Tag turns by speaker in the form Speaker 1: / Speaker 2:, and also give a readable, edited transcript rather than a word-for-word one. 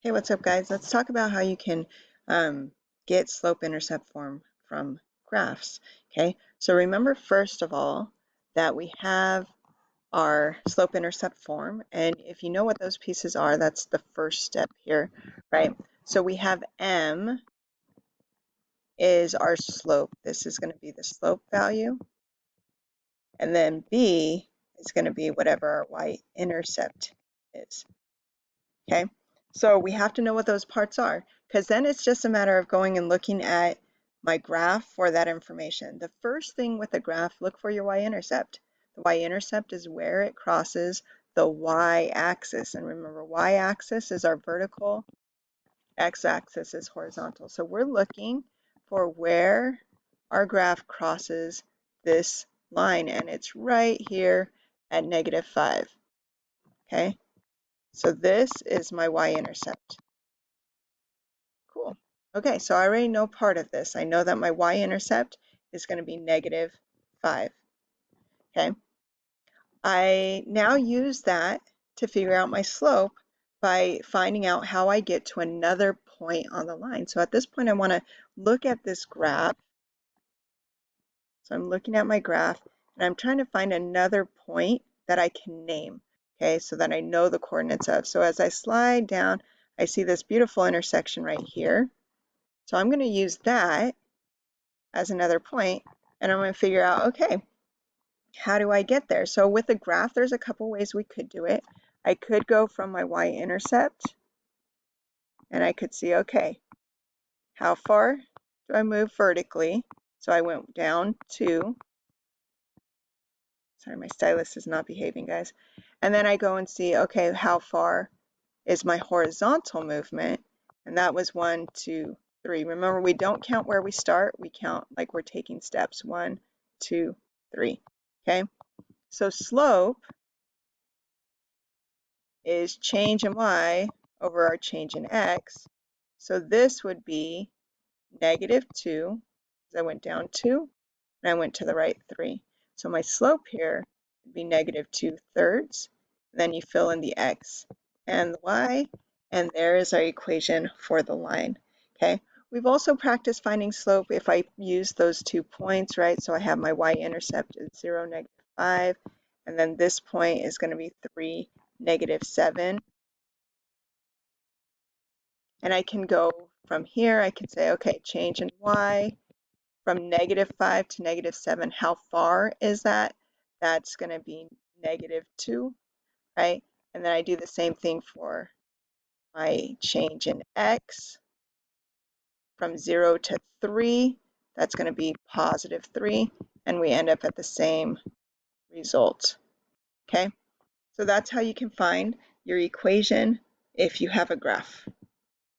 Speaker 1: Hey, what's up, guys? Let's talk about how you can get slope-intercept form from graphs. Okay, so remember first of all that we have our slope-intercept form, and if you know what those pieces are, that's the first step here, right? So we have m is our slope. This is going to be the slope value, and then b is going to be whatever our y-intercept is. Okay, so we have to know what those parts are, because then it's just a matter of going and looking at my graph for that information. The first thing with a graph, look for your y-intercept. The y-intercept is where it crosses the y-axis. And remember, y-axis is our vertical, x-axis is horizontal. So we're looking for where our graph crosses this line, and it's right here at -5. Okay, so this is my y-intercept. Cool. Okay, so I already know part of this. I know that my y-intercept is going to be -5. Okay, I now use that to figure out my slope by finding out how I get to another point on the line. So at this point, I want to look at this graph. So I'm looking at my graph, and I'm trying to find another point that I can name, okay, so that I know the coordinates of. So as I slide down, I see this beautiful intersection right here. So I'm going to use that as another point, and I'm going to figure out, okay, how do I get there? So with a graph, there's a couple ways we could do it. I could go from my y-intercept, and I could see, okay, how far do I move vertically? So I went down 2. Sorry, my stylus is not behaving, guys. And then I go and see, okay, how far is my horizontal movement? And that was 1, 2, 3. Remember, we don't count where we start. We count like we're taking steps. 1, 2, 3. Okay, so slope is change in y over our change in x. So this would be -2, because I went down 2, and I went to the right 3. So my slope here would be -2/3. Then you fill in the x and the y, and there is our equation for the line. Okay, we've also practiced finding slope if I use those 2 points, right? So I have my y-intercept at 0, -5, and then this point is going to be 3, -7. And I can go from here, I can say, okay, change in y from -5 to -7. How far is that? That's going to be -2, right? And then I do the same thing for my change in x from 0 to 3. That's going to be +3, and we end up at the same result. Okay, so that's how you can find your equation if you have a graph.